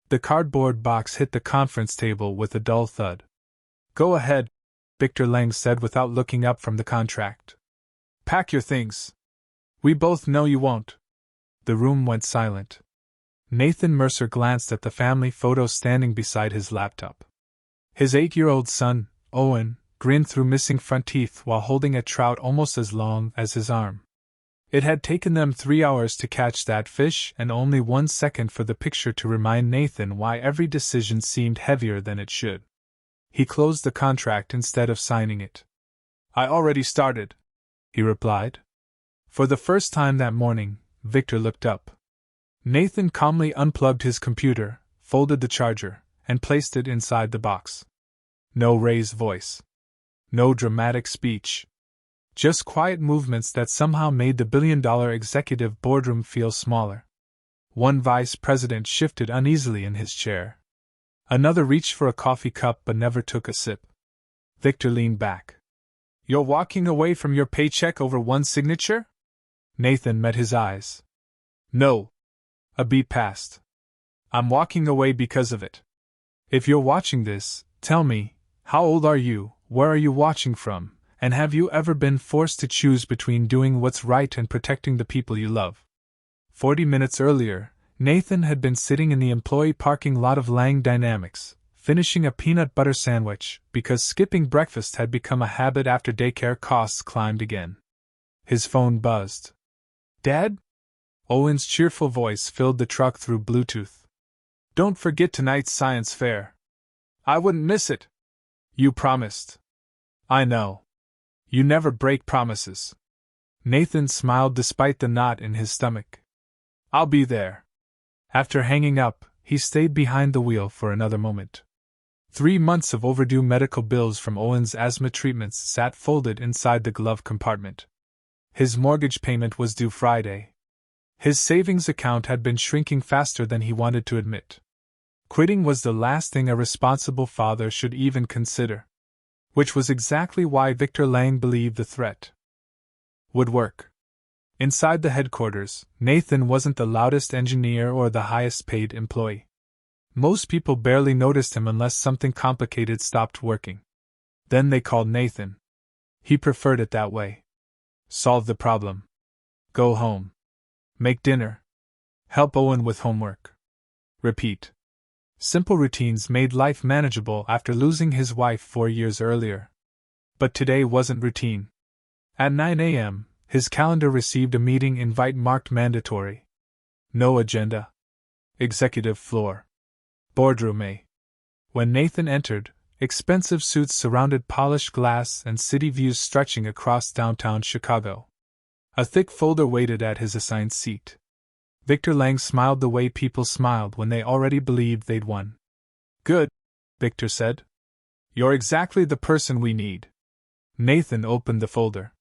The cardboard box hit the conference table with a dull thud. Go ahead, Victor Lang said without looking up from the contract. Pack your things. We both know you won't. The room went silent. Nathan Mercer glanced at the family photo standing beside his laptop. His 8-year-old son, Owen, grinned through missing front teeth while holding a trout almost as long as his arm. It had taken them 3 hours to catch that fish and only 1 second for the picture to remind Nathan why every decision seemed heavier than it should. He closed the contract instead of signing it. I already started, he replied. For the first time that morning, Victor looked up. Nathan calmly unplugged his computer, folded the charger, and placed it inside the box. No raised voice. No dramatic speech. Just quiet movements that somehow made the billion-dollar executive boardroom feel smaller. One vice president shifted uneasily in his chair. Another reached for a coffee cup but never took a sip. Victor leaned back. You're walking away from your paycheck over one signature? Nathan met his eyes. No. A beat passed. I'm walking away because of it. If you're watching this, tell me, how old are you, where are you watching from, and have you ever been forced to choose between doing what's right and protecting the people you love? 40 minutes earlier, Nathan had been sitting in the employee parking lot of Lang Dynamics, finishing a peanut butter sandwich because skipping breakfast had become a habit after daycare costs climbed again. His phone buzzed. Dad? Owen's cheerful voice filled the truck through Bluetooth. Don't forget tonight's science fair. I wouldn't miss it. You promised. I know. You never break promises. Nathan smiled despite the knot in his stomach. I'll be there. After hanging up, he stayed behind the wheel for another moment. 3 months of overdue medical bills from Owen's asthma treatments sat folded inside the glove compartment. His mortgage payment was due Friday. His savings account had been shrinking faster than he wanted to admit. Quitting was the last thing a responsible father should even consider. Which was exactly why Victor Lang believed the threat would work. Inside the headquarters, Nathan wasn't the loudest engineer or the highest paid employee. Most people barely noticed him unless something complicated stopped working. Then they called Nathan. He preferred it that way. Solve the problem. Go home. Make dinner. Help Owen with homework. Repeat. Simple routines made life manageable after losing his wife 4 years earlier. But today wasn't routine. At 9 a.m., his calendar received a meeting invite marked mandatory. No agenda. Executive floor. Boardroom A. When Nathan entered, expensive suits surrounded polished glass and city views stretching across downtown Chicago. A thick folder waited at his assigned seat. Victor Lang smiled the way people smiled when they already believed they'd won. Good, Victor said. You're exactly the person we need. Nathan opened the folder.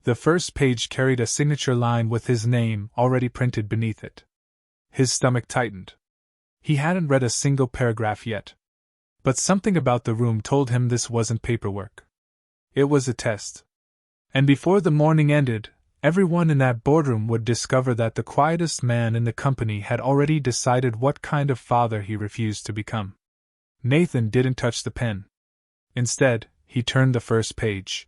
The first page carried a signature line with his name already printed beneath it. His stomach tightened. He hadn't read a single paragraph yet. But something about the room told him this wasn't paperwork. It was a test. And before the morning ended, everyone in that boardroom would discover that the quietest man in the company had already decided what kind of father he refused to become. Nathan didn't touch the pen. Instead, he turned the first page.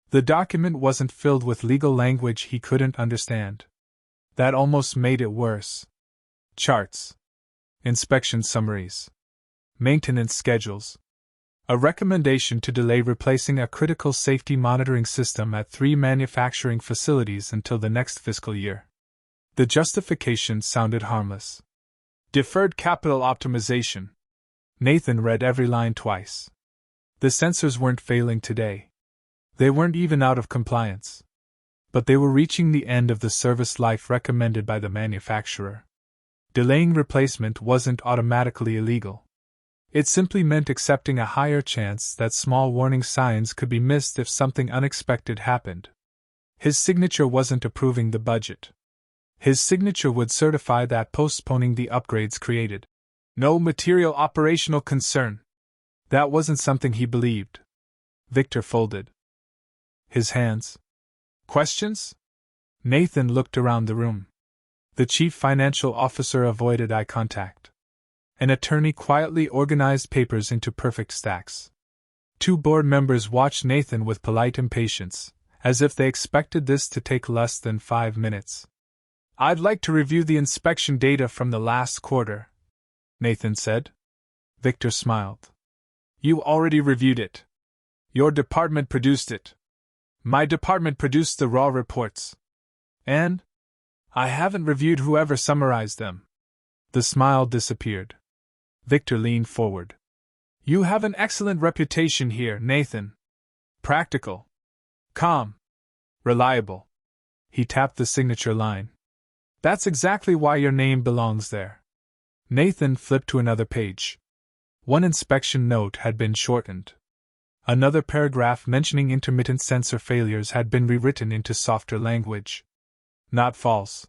The document wasn't filled with legal language he couldn't understand. That almost made it worse. Charts. Inspection summaries. Maintenance schedules. A recommendation to delay replacing a critical safety monitoring system at 3 manufacturing facilities until the next fiscal year. The justification sounded harmless. Deferred capital optimization. Nathan read every line twice. The sensors weren't failing today. They weren't even out of compliance. But they were reaching the end of the service life recommended by the manufacturer. Delaying replacement wasn't automatically illegal. It simply meant accepting a higher chance that small warning signs could be missed if something unexpected happened. His signature wasn't approving the budget. His signature would certify that postponing the upgrades created no material operational concern. That wasn't something he believed. Victor folded his hands. Questions? Nathan looked around the room. The chief financial officer avoided eye contact. An attorney quietly organized papers into perfect stacks. Two board members watched Nathan with polite impatience, as if they expected this to take less than 5 minutes. "I'd like to review the inspection data from the last quarter," Nathan said. Victor smiled. "You already reviewed it. Your department produced it. My department produced the raw reports. And I haven't reviewed whoever summarized them." The smile disappeared. Victor leaned forward. "You have an excellent reputation here, Nathan. Practical. Calm. Reliable." He tapped the signature line. "That's exactly why your name belongs there." Nathan flipped to another page. One inspection note had been shortened. Another paragraph mentioning intermittent sensor failures had been rewritten into softer language. Not false.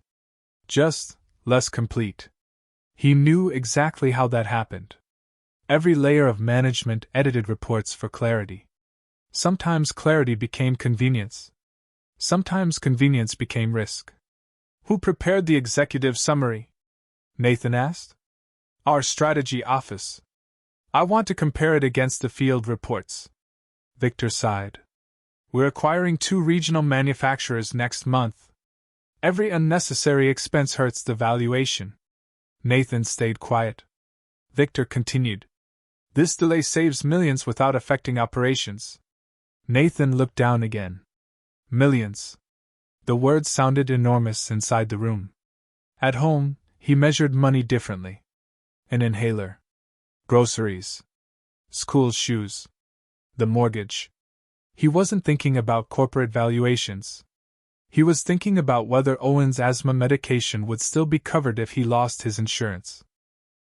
Just less complete. He knew exactly how that happened. Every layer of management edited reports for clarity. Sometimes clarity became convenience. Sometimes convenience became risk. "Who prepared the executive summary?" Nathan asked. "Our strategy office. I want to compare it against the field reports." Victor sighed. "We're acquiring 2 regional manufacturers next month. Every unnecessary expense hurts the valuation." Nathan stayed quiet. Victor continued. "This delay saves millions without affecting operations." Nathan looked down again. Millions. The word sounded enormous inside the room. At home, he measured money differently. An inhaler. Groceries. School shoes. The mortgage. He wasn't thinking about corporate valuations. He was thinking about whether Owen's asthma medication would still be covered if he lost his insurance.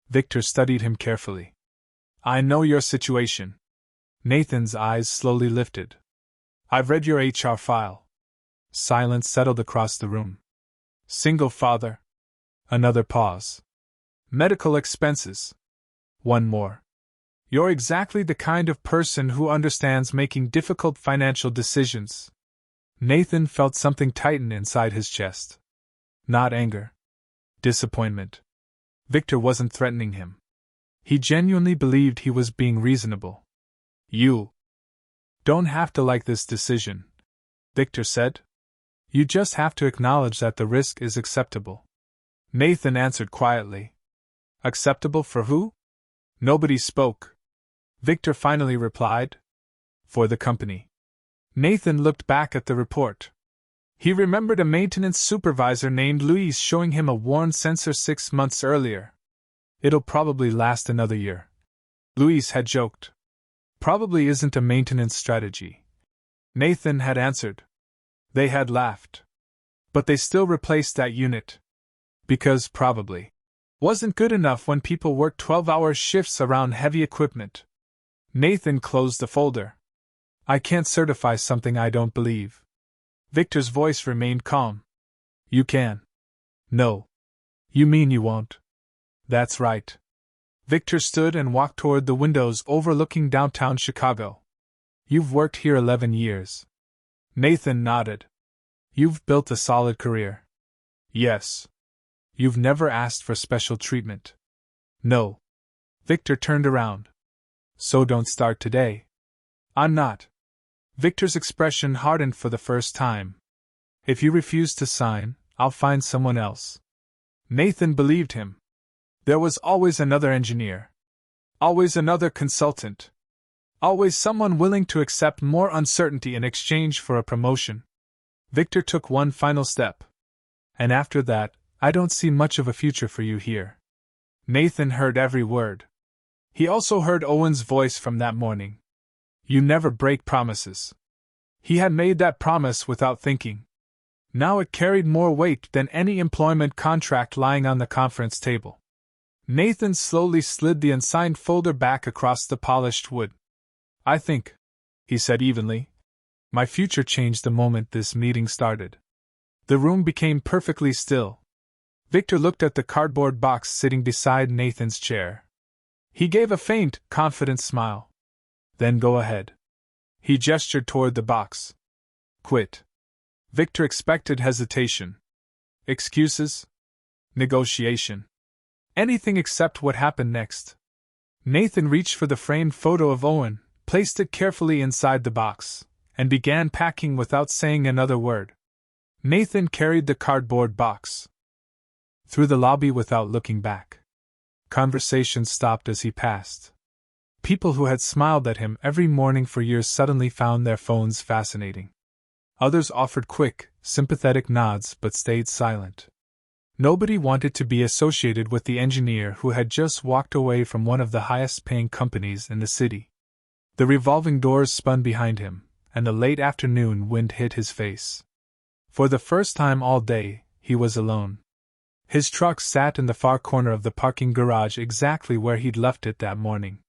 Victor studied him carefully. "I know your situation." Nathan's eyes slowly lifted. "I've read your HR file." Silence settled across the room. "Single father." Another pause. "Medical expenses." One more. "You're exactly the kind of person who understands making difficult financial decisions." Nathan felt something tighten inside his chest. Not anger. Disappointment. Victor wasn't threatening him. He genuinely believed he was being reasonable. "You don't have to like this decision," Victor said. "You just have to acknowledge that the risk is acceptable." Nathan answered quietly. "Acceptable for who?" Nobody spoke. Victor finally replied. "For the company." Nathan looked back at the report. He remembered a maintenance supervisor named Louise showing him a worn sensor 6 months earlier. "It'll probably last another year," Louise had joked. "Probably isn't a maintenance strategy," Nathan had answered. They had laughed. But they still replaced that unit. Because probably wasn't good enough when people worked 12-hour shifts around heavy equipment. Nathan closed the folder. "I can't certify something I don't believe." Victor's voice remained calm. "You can." "No." "You mean you won't?" "That's right." Victor stood and walked toward the windows overlooking downtown Chicago. "You've worked here 11 years. Nathan nodded. "You've built a solid career." "Yes." "You've never asked for special treatment." "No." Victor turned around. "So don't start today." "I'm not." Victor's expression hardened for the first time. "If you refuse to sign, I'll find someone else." Nathan believed him. There was always another engineer. Always another consultant. Always someone willing to accept more uncertainty in exchange for a promotion. Victor took one final step. "And after that, I don't see much of a future for you here." Nathan heard every word. He also heard Owen's voice from that morning. "You never break promises." He had made that promise without thinking. Now it carried more weight than any employment contract lying on the conference table. Nathan slowly slid the unsigned folder back across the polished wood. "I think," he said evenly, "my future changed the moment this meeting started." The room became perfectly still. Victor looked at the cardboard box sitting beside Nathan's chair. He gave a faint, confident smile. "Then go ahead." He gestured toward the box. "Quit." Victor expected hesitation. Excuses? Negotiation. Anything except what happened next. Nathan reached for the framed photo of Owen, placed it carefully inside the box, and began packing without saying another word. Nathan carried the cardboard box through the lobby without looking back. Conversation stopped as he passed. People who had smiled at him every morning for years suddenly found their phones fascinating. Others offered quick, sympathetic nods but stayed silent. Nobody wanted to be associated with the engineer who had just walked away from one of the highest-paying companies in the city. The revolving doors spun behind him, and the late afternoon wind hit his face. For the first time all day, he was alone. His truck sat in the far corner of the parking garage exactly where he'd left it that morning.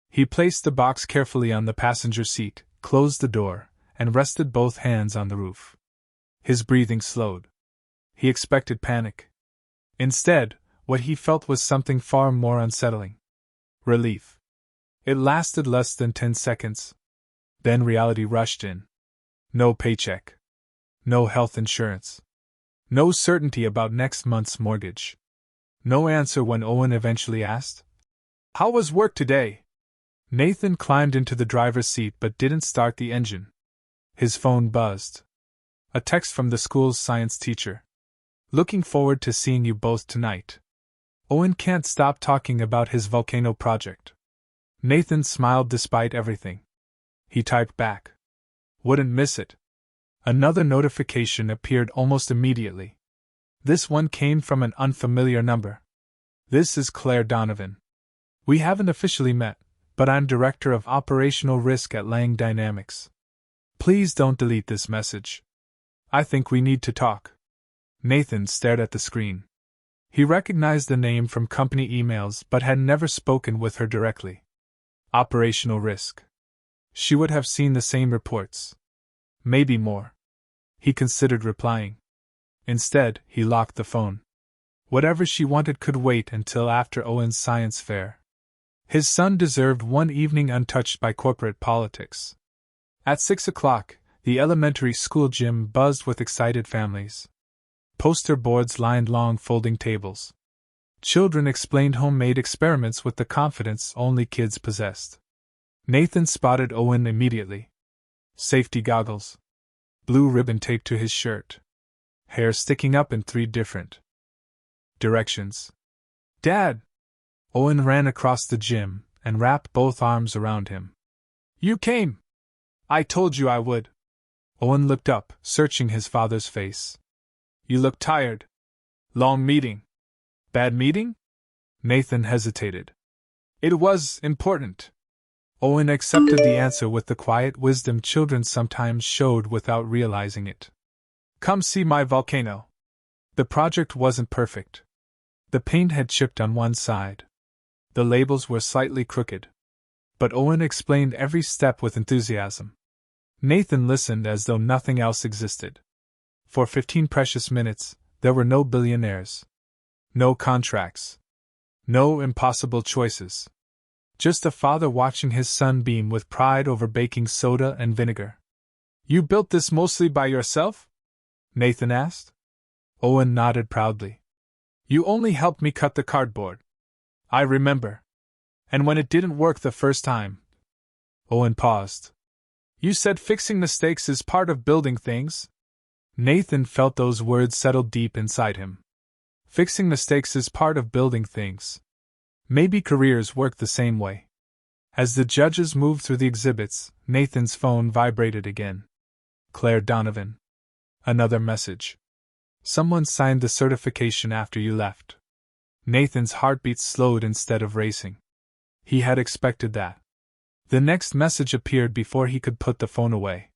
He placed the box carefully on the passenger seat, closed the door, and rested both hands on the roof. His breathing slowed. He expected panic. Instead, what he felt was something far more unsettling. Relief. It lasted less than 10 seconds. Then reality rushed in. No paycheck. No health insurance. No certainty about next month's mortgage. No answer when Owen eventually asked, "How was work today?" Nathan climbed into the driver's seat but didn't start the engine. His phone buzzed. A text from the school's science teacher. "Looking forward to seeing you both tonight. Owen can't stop talking about his volcano project." Nathan smiled despite everything. He typed back, "Wouldn't miss it." Another notification appeared almost immediately. This one came from an unfamiliar number. "This is Claire Donovan. We haven't officially met, but I'm Director of Operational Risk at Lang Dynamics. Please don't delete this message. I think we need to talk." Nathan stared at the screen. He recognized the name from company emails but had never spoken with her directly. Operational Risk. She would have seen the same reports. Maybe more. He considered replying. Instead, he locked the phone. Whatever she wanted could wait until after Owen's science fair. His son deserved one evening untouched by corporate politics. At 6 o'clock, the elementary school gym buzzed with excited families. Poster boards lined long folding tables. Children explained homemade experiments with the confidence only kids possessed. Nathan spotted Owen immediately. Safety goggles. Blue ribbon taped to his shirt. Hair sticking up in 3 different directions. "Dad!" Owen ran across the gym and wrapped both arms around him. "You came! I told you I would." Owen looked up, searching his father's face. "You look tired. Long meeting. Bad meeting?" Nathan hesitated. "It was important." Owen accepted the answer with the quiet wisdom children sometimes showed without realizing it. "Come see my volcano." The project wasn't perfect. The paint had chipped on one side. The labels were slightly crooked. But Owen explained every step with enthusiasm. Nathan listened as though nothing else existed. For 15 precious minutes, there were no billionaires. No contracts. No impossible choices. Just a father watching his son beam with pride over baking soda and vinegar. "You built this mostly by yourself?" Nathan asked. Owen nodded proudly. "You only helped me cut the cardboard. I remember. And when it didn't work the first time..." Owen paused. "You said fixing mistakes is part of building things?" Nathan felt those words settle deep inside him. Fixing mistakes is part of building things. Maybe careers work the same way. As the judges moved through the exhibits, Nathan's phone vibrated again. "Claire Donovan." Another message. "Someone signed the certification after you left." Nathan's heartbeat slowed instead of racing. He had expected that. The next message appeared before he could put the phone away.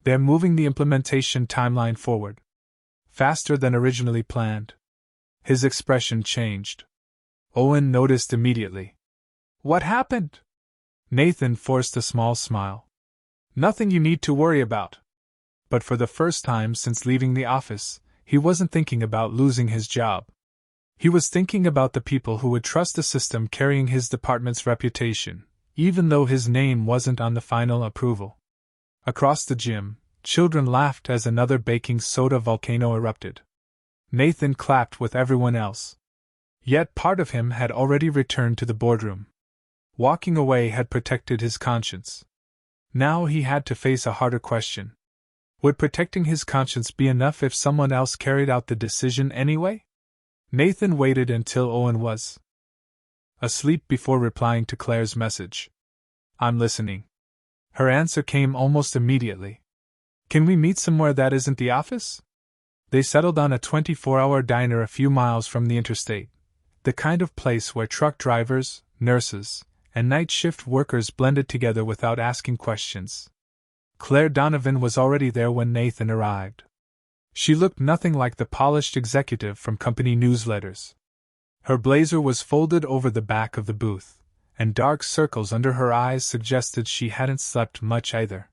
"They're moving the implementation timeline forward. Faster than originally planned." His expression changed. Owen noticed immediately. "What happened?" Nathan forced a small smile. "Nothing you need to worry about." But for the first time since leaving the office, he wasn't thinking about losing his job. He was thinking about the people who would trust the system carrying his department's reputation, even though his name wasn't on the final approval. Across the gym, children laughed as another baking soda volcano erupted. Nathan clapped with everyone else. Yet part of him had already returned to the boardroom. Walking away had protected his conscience. Now he had to face a harder question. Would protecting his conscience be enough if someone else carried out the decision anyway? Nathan waited until Owen was asleep before replying to Claire's message. "I'm listening." Her answer came almost immediately. "Can we meet somewhere that isn't the office?" They settled on a 24-hour diner a few miles from the interstate, the kind of place where truck drivers, nurses, and night shift workers blended together without asking questions. Claire Donovan was already there when Nathan arrived. She looked nothing like the polished executive from company newsletters. Her blazer was folded over the back of the booth, and dark circles under her eyes suggested she hadn't slept much either.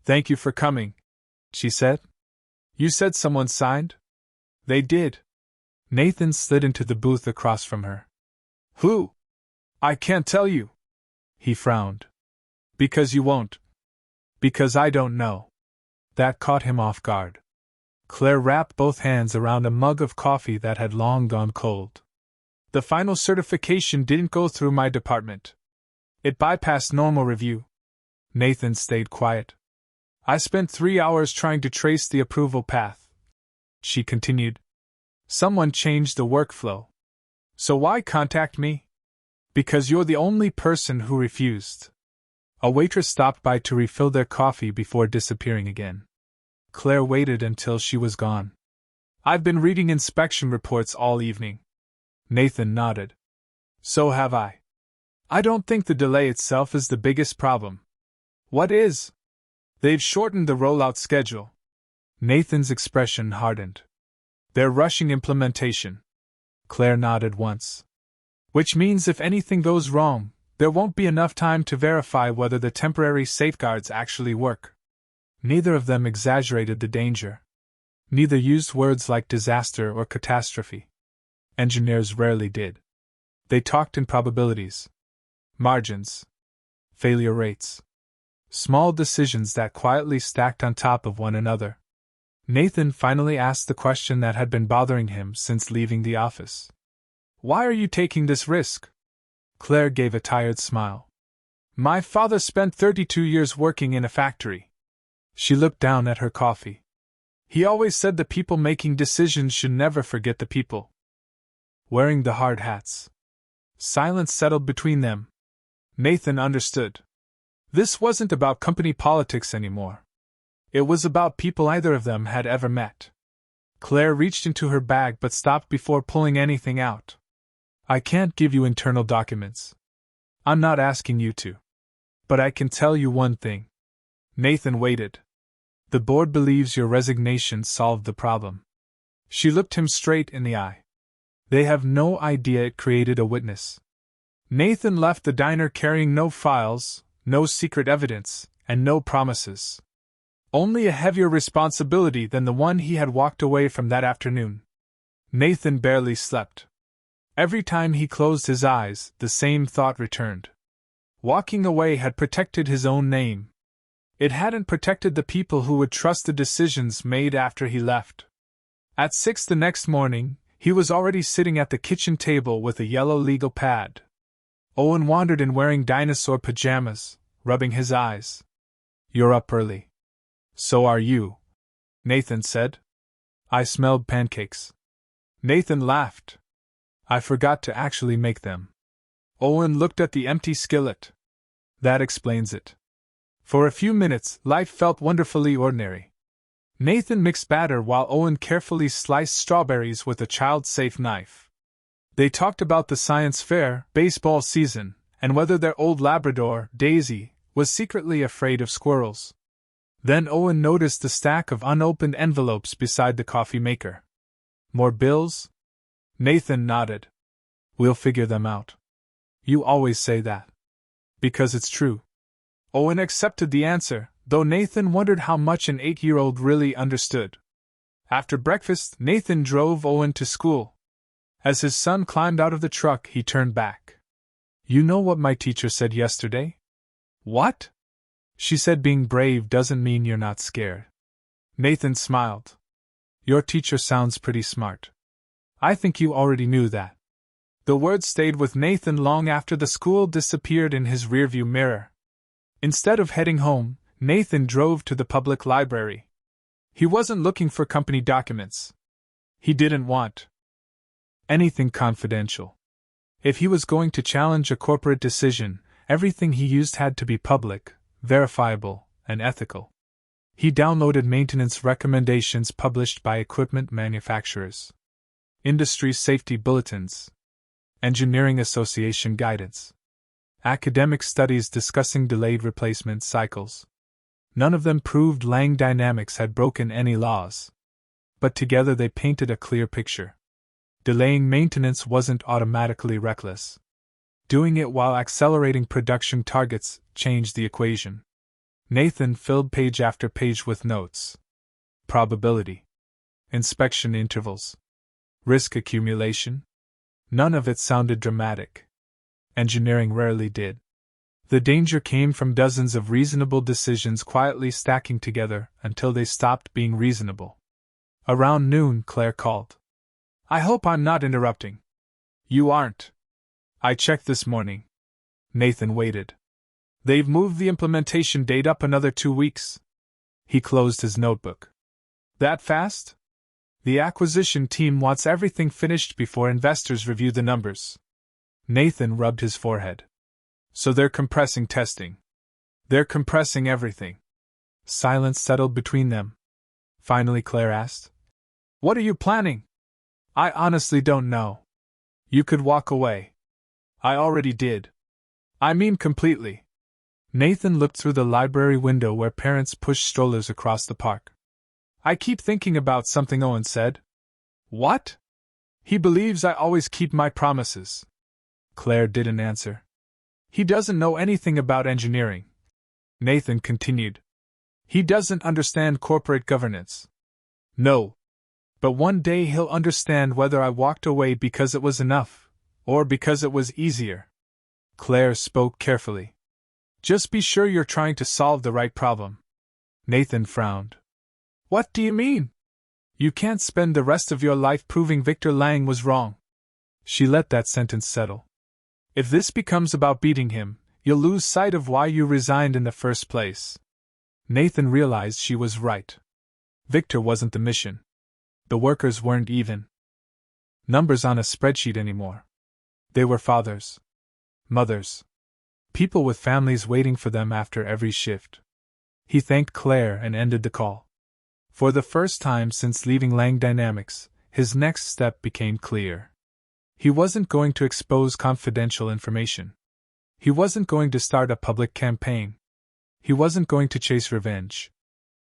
"Thank you for coming," she said. "You said someone signed?" "They did." Nathan slid into the booth across from her. "Who?" "I can't tell you." He frowned. "Because you won't." "Because I don't know." That caught him off guard. Claire wrapped both hands around a mug of coffee that had long gone cold. "The final certification didn't go through my department. It bypassed normal review." Nathan stayed quiet. "I spent 3 hours trying to trace the approval path," she continued. "Someone changed the workflow. So why contact me?" "Because you're the only person who refused." A waitress stopped by to refill their coffee before disappearing again. Claire waited until she was gone. "I've been reading inspection reports all evening." Nathan nodded. "So have I. I don't think the delay itself is the biggest problem." "What is?" "They've shortened the rollout schedule." Nathan's expression hardened. "They're rushing implementation." Claire nodded once. "Which means if anything goes wrong, there won't be enough time to verify whether the temporary safeguards actually work." Neither of them exaggerated the danger. Neither used words like disaster or catastrophe. Engineers rarely did. They talked in probabilities, margins, failure rates. Small decisions that quietly stacked on top of one another. Nathan finally asked the question that had been bothering him since leaving the office. "Why are you taking this risk?" Claire gave a tired smile. "My father spent 32 years working in a factory." She looked down at her coffee. "He always said the people making decisions should never forget the people." Wearing the hard hats. Silence settled between them. Nathan understood. This wasn't about company politics anymore. It was about people either of them had ever met. Claire reached into her bag but stopped before pulling anything out. "I can't give you internal documents. I'm not asking you to. But I can tell you one thing." Nathan waited. "The board believes your resignation solved the problem." She looked him straight in the eye. "They have no idea it created a witness." Nathan left the diner carrying no files, no secret evidence, and no promises. Only a heavier responsibility than the one he had walked away from that afternoon. Nathan barely slept. Every time he closed his eyes, the same thought returned. Walking away had protected his own name. It hadn't protected the people who would trust the decisions made after he left. At 6 the next morning, he was already sitting at the kitchen table with a yellow legal pad. Owen wandered in wearing dinosaur pajamas, rubbing his eyes. "You're up early." "So are you," Nathan said. "I smelled pancakes." Nathan laughed. "I forgot to actually make them." Owen looked at the empty skillet. "That explains it." For a few minutes, life felt wonderfully ordinary. Nathan mixed batter while Owen carefully sliced strawberries with a child-safe knife. They talked about the science fair, baseball season, and whether their old Labrador, Daisy, was secretly afraid of squirrels. Then Owen noticed the stack of unopened envelopes beside the coffee maker. "More bills?" Nathan nodded. "We'll figure them out." "You always say that." "Because it's true." Owen accepted the answer, though Nathan wondered how much an 8-year-old really understood. After breakfast, Nathan drove Owen to school. As his son climbed out of the truck, he turned back. "You know what my teacher said yesterday?" "What?" "She said being brave doesn't mean you're not scared." Nathan smiled. "Your teacher sounds pretty smart." "I think you already knew that." The words stayed with Nathan long after the school disappeared in his rearview mirror. Instead of heading home, Nathan drove to the public library. He wasn't looking for company documents. He didn't want anything confidential. If he was going to challenge a corporate decision, everything he used had to be public, verifiable, and ethical. He downloaded maintenance recommendations published by equipment manufacturers, industry safety bulletins, engineering association guidance, academic studies discussing delayed replacement cycles. None of them proved Lang Dynamics had broken any laws. But together they painted a clear picture. Delaying maintenance wasn't automatically reckless. Doing it while accelerating production targets changed the equation. Nathan filled page after page with notes. Probability. Inspection intervals. Risk accumulation. None of it sounded dramatic. Engineering rarely did. The danger came from dozens of reasonable decisions quietly stacking together until they stopped being reasonable. Around noon, Claire called. "I hope I'm not interrupting." "You aren't. I checked this morning." Nathan waited. "They've moved the implementation date up another 2 weeks." He closed his notebook. "That fast?" "The acquisition team wants everything finished before investors review the numbers." Nathan rubbed his forehead. "So they're compressing testing." "They're compressing everything." Silence settled between them. Finally, Claire asked, "What are you planning?" "I honestly don't know." "You could walk away." "I already did." "I mean completely." Nathan looked through the library window where parents pushed strollers across the park. "I keep thinking about something Owen said." "What?" "He believes I always keep my promises." Claire didn't answer. "He doesn't know anything about engineering," Nathan continued. "He doesn't understand corporate governance." "No. But one day he'll understand whether I walked away because it was enough, or because it was easier." Claire spoke carefully. "Just be sure you're trying to solve the right problem." Nathan frowned. "What do you mean?" "You can't spend the rest of your life proving Victor Lang was wrong." She let that sentence settle. "If this becomes about beating him, you'll lose sight of why you resigned in the first place." Nathan realized she was right. Victor wasn't the mission. The workers weren't even numbers on a spreadsheet anymore. They were fathers, mothers, people with families waiting for them after every shift. He thanked Claire and ended the call. For the first time since leaving Lang Dynamics, his next step became clear. He wasn't going to expose confidential information. He wasn't going to start a public campaign. He wasn't going to chase revenge.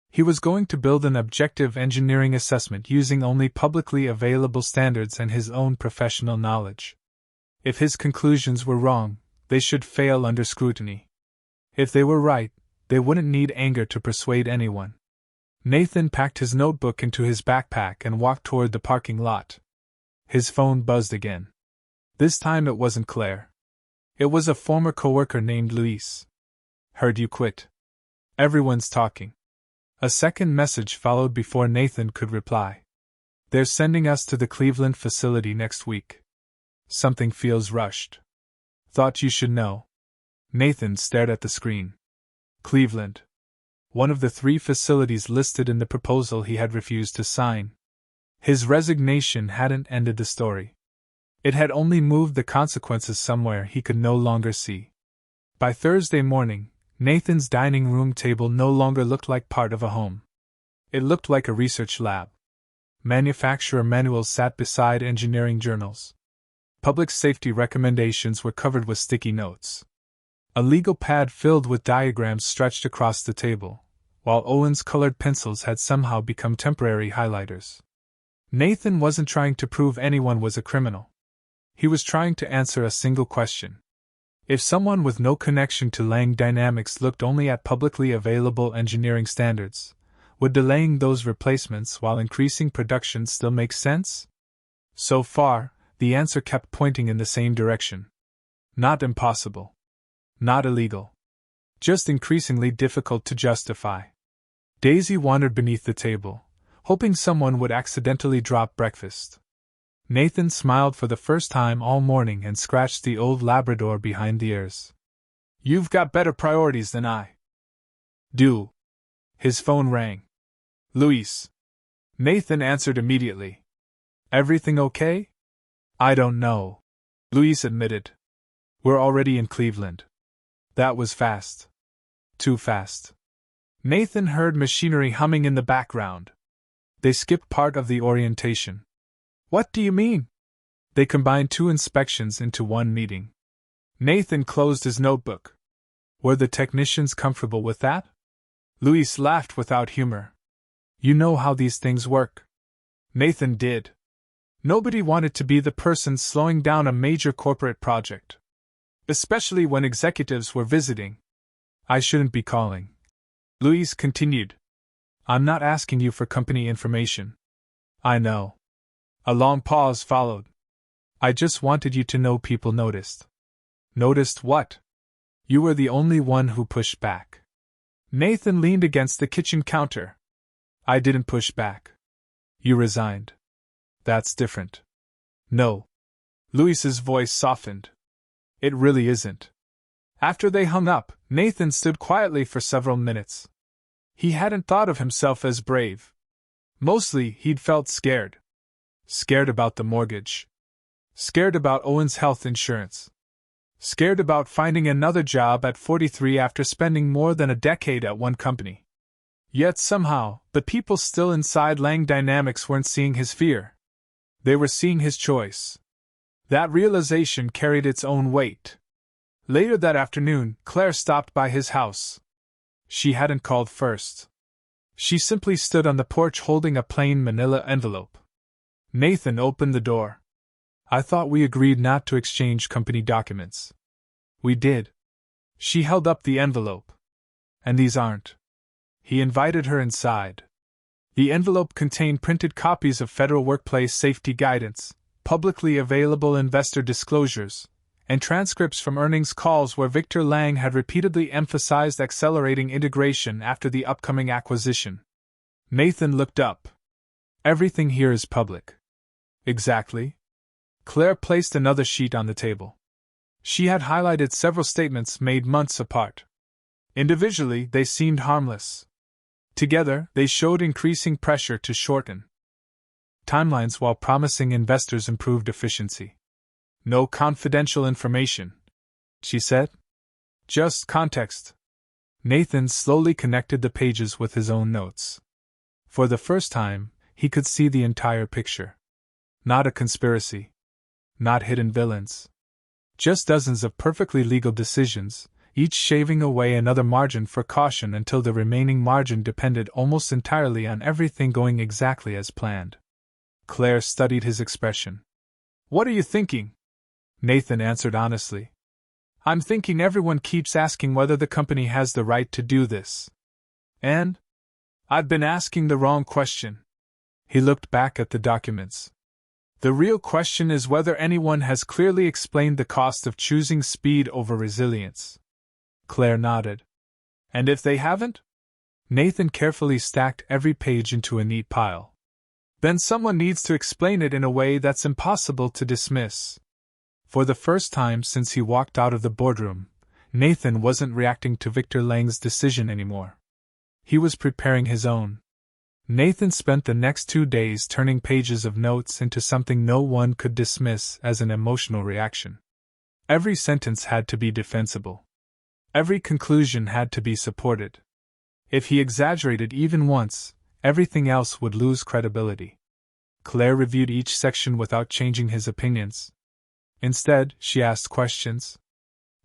He was going to build an objective engineering assessment using only publicly available standards and his own professional knowledge. If his conclusions were wrong, they should fail under scrutiny. If they were right, they wouldn't need anger to persuade anyone. Nathan packed his notebook into his backpack and walked toward the parking lot. His phone buzzed again. This time it wasn't Claire. It was a former coworker named Luis. "Heard you quit. Everyone's talking." A second message followed before Nathan could reply. "They're sending us to the Cleveland facility next week. Something feels rushed. Thought you should know." Nathan stared at the screen. Cleveland. One of the 3 facilities listed in the proposal he had refused to sign. His resignation hadn't ended the story. It had only moved the consequences somewhere he could no longer see. By Thursday morning, Nathan's dining room table no longer looked like part of a home. It looked like a research lab. Manufacturer manuals sat beside engineering journals. Public safety recommendations were covered with sticky notes. A legal pad filled with diagrams stretched across the table, while Owen's colored pencils had somehow become temporary highlighters. Nathan wasn't trying to prove anyone was a criminal. He was trying to answer a single question. If someone with no connection to Lang Dynamics looked only at publicly available engineering standards, would delaying those replacements while increasing production still make sense? So far, the answer kept pointing in the same direction. Not impossible. Not illegal. Just increasingly difficult to justify. Daisy wandered beneath the table, hoping someone would accidentally drop breakfast. Nathan smiled for the first time all morning and scratched the old Labrador behind the ears. You've got better priorities than I do. His phone rang. Luis. Nathan answered immediately. Everything okay? I don't know, Luis admitted. We're already in Cleveland. That was fast. Too fast. Nathan heard machinery humming in the background. They skipped part of the orientation. What do you mean? They combined 2 inspections into 1 meeting. Nathan closed his notebook. Were the technicians comfortable with that? Luis laughed without humor. You know how these things work. Nathan did. Nobody wanted to be the person slowing down a major corporate project. Especially when executives were visiting. I shouldn't be calling. Luis continued. I'm not asking you for company information. I know. A long pause followed. I just wanted you to know people noticed. Noticed what? You were the only one who pushed back. Nathan leaned against the kitchen counter. I didn't push back. You resigned. That's different. No. Luis's voice softened. It really isn't. After they hung up, Nathan stood quietly for several minutes. He hadn't thought of himself as brave. Mostly, he'd felt scared. Scared about the mortgage. Scared about Owen's health insurance. Scared about finding another job at 43 after spending more than a decade at one company. Yet somehow, the people still inside Lang Dynamics weren't seeing his fear. They were seeing his choice. That realization carried its own weight. Later that afternoon, Claire stopped by his house. She hadn't called first. She simply stood on the porch holding a plain manila envelope. Nathan opened the door. I thought we agreed not to exchange company documents. We did. She held up the envelope. And these aren't. He invited her inside. The envelope contained printed copies of federal workplace safety guidance, publicly available investor disclosures, and transcripts from earnings calls where Victor Lang had repeatedly emphasized accelerating integration after the upcoming acquisition. Nathan looked up. Everything here is public. Exactly. Claire placed another sheet on the table. She had highlighted several statements made months apart. Individually, they seemed harmless. Together, they showed increasing pressure to shorten timelines while promising investors improved efficiency. No confidential information, she said. Just context. Nathan slowly connected the pages with his own notes. For the first time, he could see the entire picture. Not a conspiracy. Not hidden villains. Just dozens of perfectly legal decisions, each shaving away another margin for caution until the remaining margin depended almost entirely on everything going exactly as planned. Claire studied his expression. What are you thinking? Nathan answered honestly. I'm thinking everyone keeps asking whether the company has the right to do this. And? I've been asking the wrong question. He looked back at the documents. The real question is whether anyone has clearly explained the cost of choosing speed over resilience. Claire nodded. And if they haven't? Nathan carefully stacked every page into a neat pile. Then someone needs to explain it in a way that's impossible to dismiss. For the first time since he walked out of the boardroom, Nathan wasn't reacting to Victor Lang's decision anymore. He was preparing his own. Nathan spent the next 2 days turning pages of notes into something no one could dismiss as an emotional reaction. Every sentence had to be defensible. Every conclusion had to be supported. If he exaggerated even once, everything else would lose credibility. Claire reviewed each section without changing his opinions. Instead, she asked questions.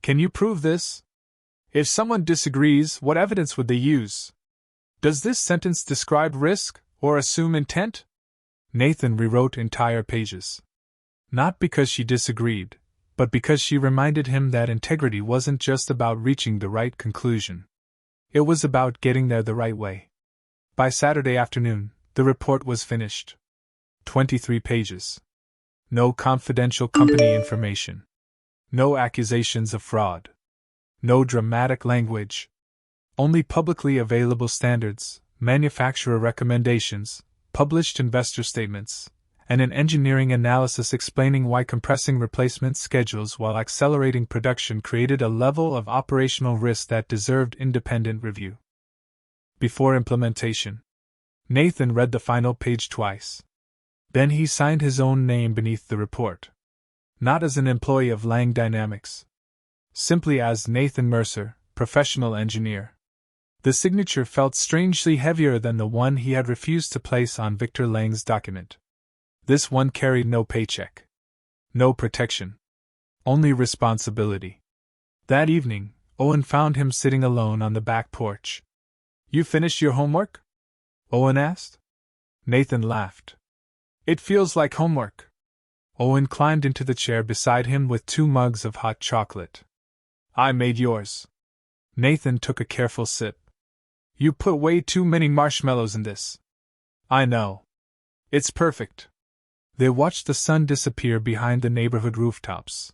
Can you prove this? If someone disagrees, what evidence would they use? Does this sentence describe risk, or assume intent? Nathan rewrote entire pages. Not because she disagreed, but because she reminded him that integrity wasn't just about reaching the right conclusion. It was about getting there the right way. By Saturday afternoon, the report was finished. 23 pages. No confidential company information. No accusations of fraud. No dramatic language. Only publicly available standards, manufacturer recommendations, published investor statements, and an engineering analysis explaining why compressing replacement schedules while accelerating production created a level of operational risk that deserved independent review. Before implementation, Nathan read the final page twice. Then he signed his own name beneath the report. Not as an employee of Lang Dynamics. Simply as Nathan Mercer, professional engineer. The signature felt strangely heavier than the one he had refused to place on Victor Lang's document. This one carried no paycheck. No protection. Only responsibility. That evening, Owen found him sitting alone on the back porch. "You finished your homework?" Owen asked. Nathan laughed. "It feels like homework." Owen climbed into the chair beside him with 2 mugs of hot chocolate. "I made yours." Nathan took a careful sip. "You put way too many marshmallows in this." "I know. It's perfect." They watched the sun disappear behind the neighborhood rooftops.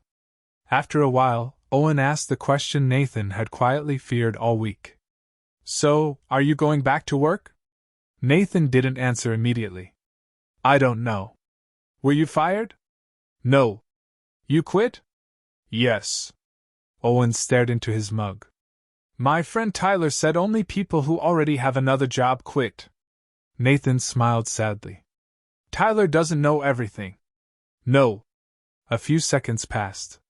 After a while, Owen asked the question Nathan had quietly feared all week. "So, are you going back to work?" Nathan didn't answer immediately. "I don't know." "Were you fired?" "No." "You quit?" "Yes." Owen stared into his mug. "My friend Tyler said only people who already have another job quit." Nathan smiled sadly. "Tyler doesn't know everything." "No." A few seconds passed.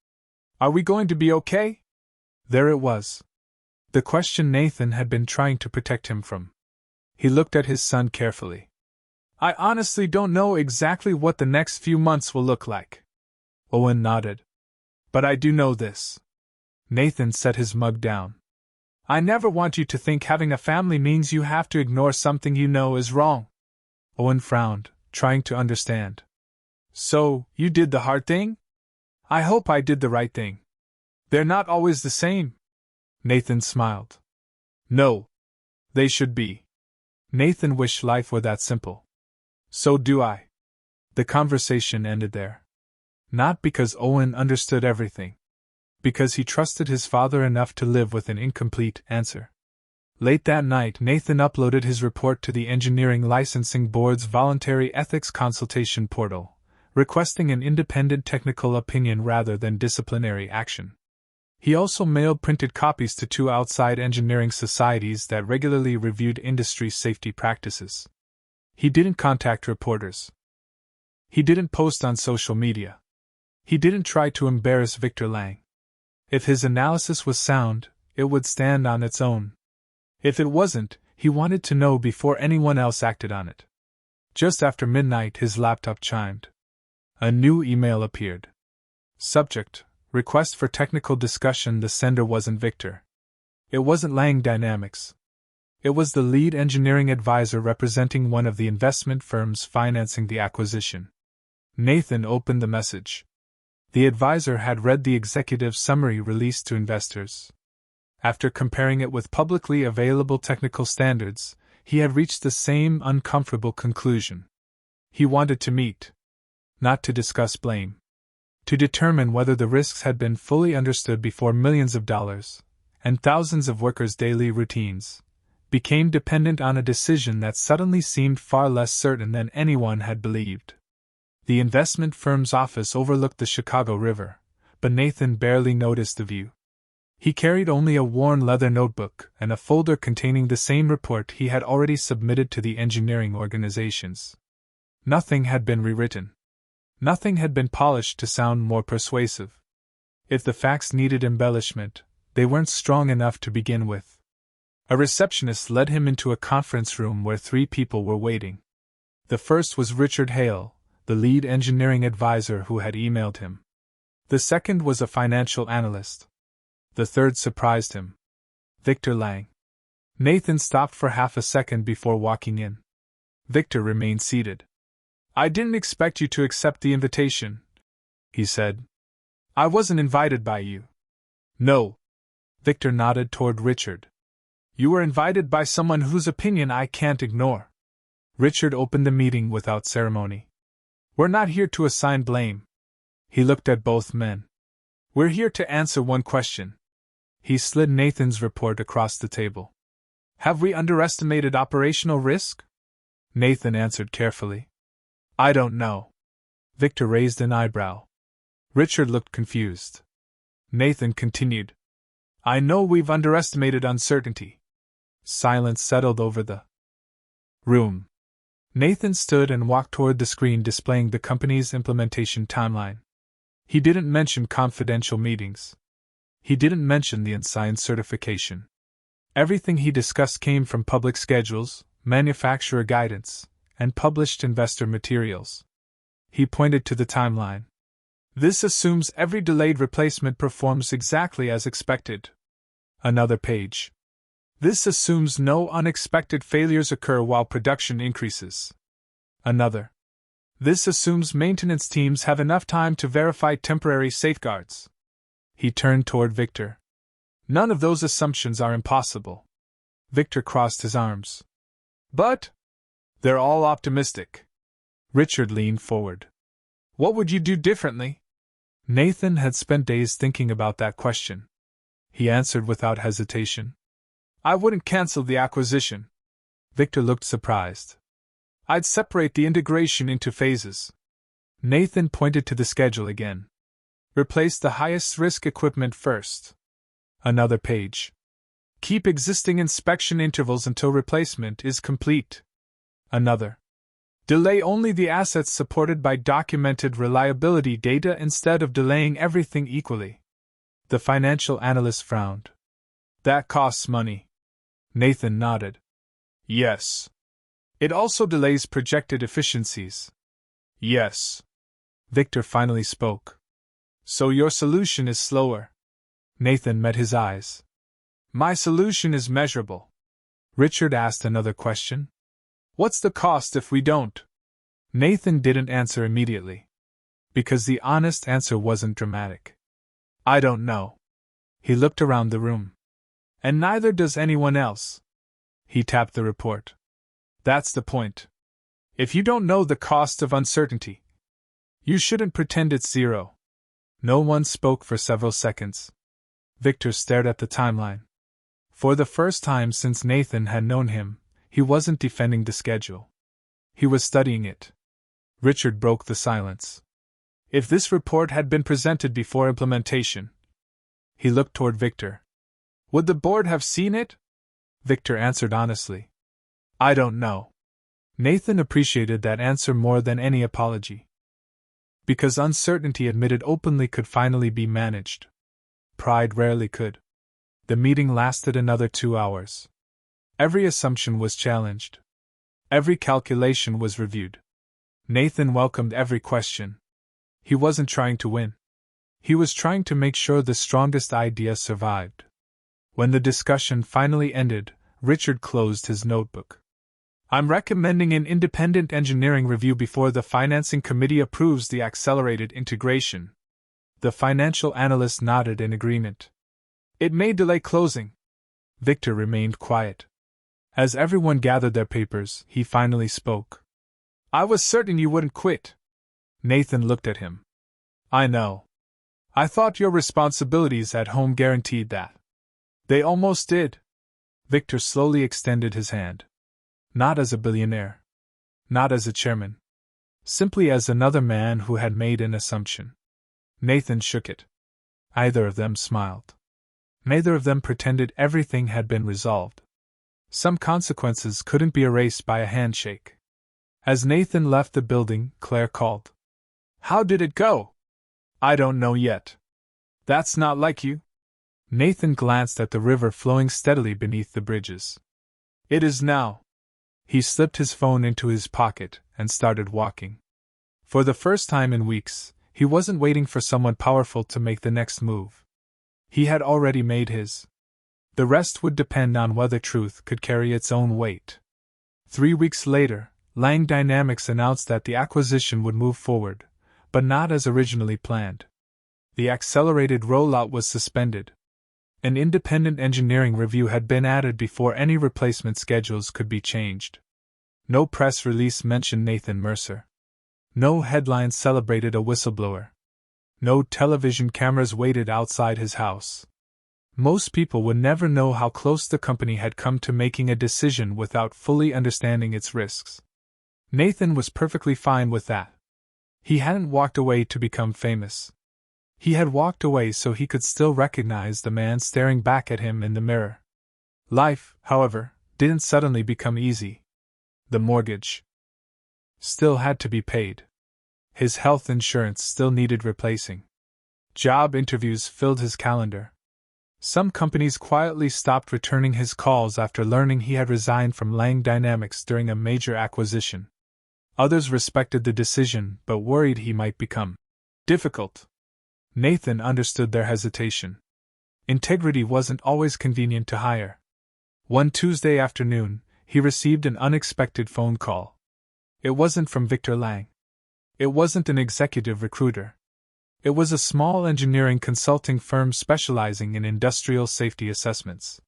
"Are we going to be okay?" There it was. The question Nathan had been trying to protect him from. He looked at his son carefully. "I honestly don't know exactly what the next few months will look like." Owen nodded. "But I do know this." Nathan set his mug down. "I never want you to think having a family means you have to ignore something you know is wrong." Owen frowned, trying to understand. "So, you did the hard thing?" "I hope I did the right thing." "They're not always the same." Nathan smiled. "No. They should be." Nathan wished life were that simple. "So do I." The conversation ended there. Not because Owen understood everything. Because he trusted his father enough to live with an incomplete answer. Late that night, Nathan uploaded his report to the Engineering Licensing Board's voluntary ethics consultation portal, requesting an independent technical opinion rather than disciplinary action. He also mailed printed copies to 2 outside engineering societies that regularly reviewed industry safety practices. He didn't contact reporters. He didn't post on social media. He didn't try to embarrass Victor Lang. If his analysis was sound, it would stand on its own. If it wasn't, he wanted to know before anyone else acted on it. Just after midnight, his laptop chimed. A new email appeared. Subject: Request for technical discussion. The sender wasn't Victor. It wasn't Lang Dynamics. It was the lead engineering advisor representing one of the investment firms financing the acquisition. Nathan opened the message. The advisor had read the executive summary released to investors. After comparing it with publicly available technical standards, he had reached the same uncomfortable conclusion. He wanted to meet. Not to discuss blame. To determine whether the risks had been fully understood before millions of dollars, and thousands of workers' daily routines, became dependent on a decision that suddenly seemed far less certain than anyone had believed. The investment firm's office overlooked the Chicago River, but Nathan barely noticed the view. He carried only a worn leather notebook and a folder containing the same report he had already submitted to the engineering organizations. Nothing had been rewritten. Nothing had been polished to sound more persuasive. If the facts needed embellishment, they weren't strong enough to begin with. A receptionist led him into a conference room where 3 people were waiting. The first was Richard Hale, the lead engineering advisor who had emailed him. The second was a financial analyst. The third surprised him. Victor Lang. Nathan stopped for half a second before walking in. Victor remained seated. "I didn't expect you to accept the invitation," he said. "I wasn't invited by you." "No." Victor nodded toward Richard. "You were invited by someone whose opinion I can't ignore." Richard opened the meeting without ceremony. "We're not here to assign blame." He looked at both men. "We're here to answer one question." He slid Nathan's report across the table. "Have we underestimated operational risk?" Nathan answered carefully. "I don't know." Victor raised an eyebrow. Richard looked confused. Nathan continued. I know we've underestimated uncertainty. Silence settled over the room. Nathan stood and walked toward the screen displaying the company's implementation timeline. He didn't mention confidential meetings. He didn't mention the unsigned certification. Everything he discussed came from public schedules, manufacturer guidance, and published investor materials. He pointed to the timeline. This assumes every delayed replacement performs exactly as expected. Another page. This assumes no unexpected failures occur while production increases. Another. This assumes maintenance teams have enough time to verify temporary safeguards. He turned toward Victor. None of those assumptions are impossible. Victor crossed his arms. But they're all optimistic. Richard leaned forward. What would you do differently? Nathan had spent days thinking about that question. He answered without hesitation. I wouldn't cancel the acquisition. Victor looked surprised. I'd separate the integration into phases. Nathan pointed to the schedule again. Replace the highest risk equipment first. Another page. Keep existing inspection intervals until replacement is complete. Another. Delay only the assets supported by documented reliability data instead of delaying everything equally. The financial analyst frowned. That costs money. Nathan nodded. Yes. It also delays projected efficiencies. Yes. Victor finally spoke. So your solution is slower. Nathan met his eyes. My solution is measurable. Richard asked another question. What's the cost if we don't? Nathan didn't answer immediately. Because the honest answer wasn't dramatic. I don't know. He looked around the room. And neither does anyone else. He tapped the report. That's the point. If you don't know the cost of uncertainty, you shouldn't pretend it's zero. No one spoke for several seconds. Victor stared at the timeline. For the first time since Nathan had known him, he wasn't defending the schedule. He was studying it. Richard broke the silence. If this report had been presented before implementation, he looked toward Victor. Would the board have seen it? Victor answered honestly. I don't know. Nathan appreciated that answer more than any apology. Because uncertainty admitted openly could finally be managed. Pride rarely could. The meeting lasted another 2 hours. Every assumption was challenged. Every calculation was reviewed. Nathan welcomed every question. He wasn't trying to win. He was trying to make sure the strongest idea survived. When the discussion finally ended, Richard closed his notebook. I'm recommending an independent engineering review before the financing committee approves the accelerated integration. The financial analyst nodded in agreement. It may delay closing. Victor remained quiet. As everyone gathered their papers, he finally spoke. I was certain you wouldn't quit. Nathan looked at him. I know. I thought your responsibilities at home guaranteed that. They almost did. Victor slowly extended his hand. Not as a billionaire. Not as a chairman. Simply as another man who had made an assumption. Nathan shook it. Either of them smiled. Neither of them pretended everything had been resolved. Some consequences couldn't be erased by a handshake. As Nathan left the building, Claire called. How did it go? I don't know yet. That's not like you. Nathan glanced at the river flowing steadily beneath the bridges. It is now. He slipped his phone into his pocket and started walking. For the first time in weeks, he wasn't waiting for someone powerful to make the next move. He had already made his. The rest would depend on whether truth could carry its own weight. 3 weeks later, Lang Dynamics announced that the acquisition would move forward, but not as originally planned. The accelerated rollout was suspended. An independent engineering review had been added before any replacement schedules could be changed. No press release mentioned Nathan Mercer. No headlines celebrated a whistleblower. No television cameras waited outside his house. Most people would never know how close the company had come to making a decision without fully understanding its risks. Nathan was perfectly fine with that. He hadn't walked away to become famous. He had walked away so he could still recognize the man staring back at him in the mirror. Life, however, didn't suddenly become easy. The mortgage still had to be paid. His health insurance still needed replacing. Job interviews filled his calendar. Some companies quietly stopped returning his calls after learning he had resigned from Lang Dynamics during a major acquisition. Others respected the decision but worried he might become difficult. Nathan understood their hesitation. Integrity wasn't always convenient to hire. One Tuesday afternoon, he received an unexpected phone call. It wasn't from Victor Lang. It wasn't an executive recruiter. It was a small engineering consulting firm specializing in industrial safety assessments.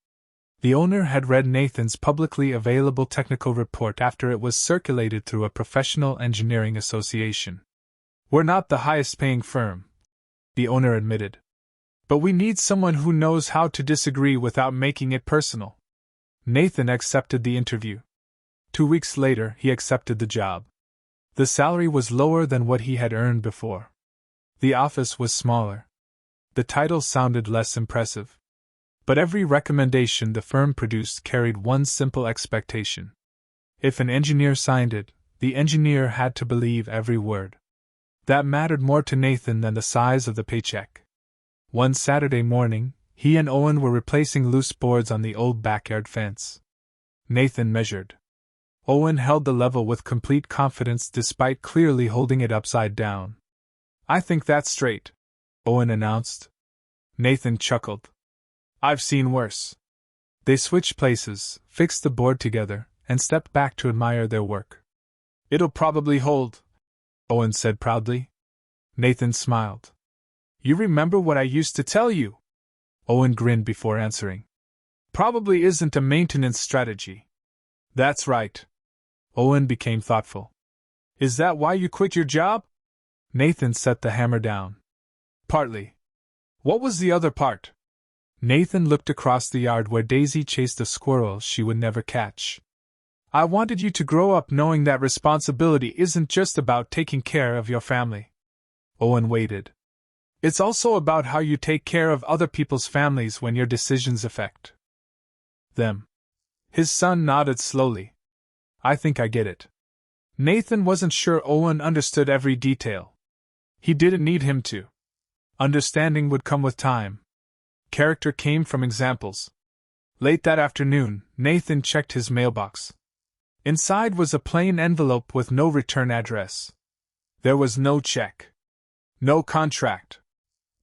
The owner had read Nathan's publicly available technical report after it was circulated through a professional engineering association. "We're not the highest-paying firm," the owner admitted. "But we need someone who knows how to disagree without making it personal." Nathan accepted the interview. 2 weeks later, he accepted the job. The salary was lower than what he had earned before. The office was smaller. The title sounded less impressive. But every recommendation the firm produced carried one simple expectation. If an engineer signed it, the engineer had to believe every word. That mattered more to Nathan than the size of the paycheck. One Saturday morning, he and Owen were replacing loose boards on the old backyard fence. Nathan measured. Owen held the level with complete confidence despite clearly holding it upside down. "I think that's straight," Owen announced. Nathan chuckled. "I've seen worse." They switched places, fixed the board together, and stepped back to admire their work. "It'll probably hold," Owen said proudly. Nathan smiled. "You remember what I used to tell you?" Owen grinned before answering. "Probably isn't a maintenance strategy." "That's right." Owen became thoughtful. "Is that why you quit your job?" Nathan set the hammer down. "Partly." "What was the other part?" Nathan looked across the yard where Daisy chased a squirrel she would never catch. "I wanted you to grow up knowing that responsibility isn't just about taking care of your family." Owen waited. "It's also about how you take care of other people's families when your decisions affect them." His son nodded slowly. "I think I get it." Nathan wasn't sure Owen understood every detail. He didn't need him to. Understanding would come with time. Character came from examples. Late that afternoon, Nathan checked his mailbox. Inside was a plain envelope with no return address. There was no check. No contract.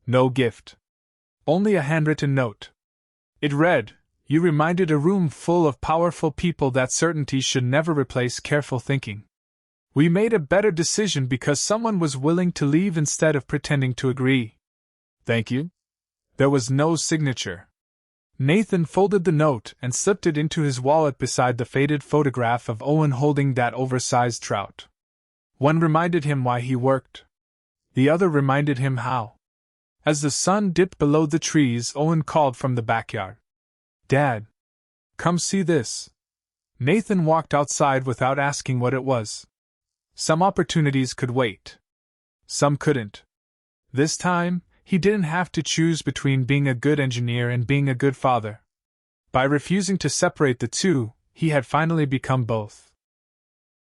No gift. Only a handwritten note. It read, "You reminded a room full of powerful people that certainty should never replace careful thinking. We made a better decision because someone was willing to leave instead of pretending to agree. Thank you." There was no signature. Nathan folded the note and slipped it into his wallet beside the faded photograph of Owen holding that oversized trout. One reminded him why he worked. The other reminded him how. As the sun dipped below the trees, Owen called from the backyard. "Dad, come see this." Nathan walked outside without asking what it was. Some opportunities could wait. Some couldn't. This time, he didn't have to choose between being a good engineer and being a good father. By refusing to separate the two, he had finally become both.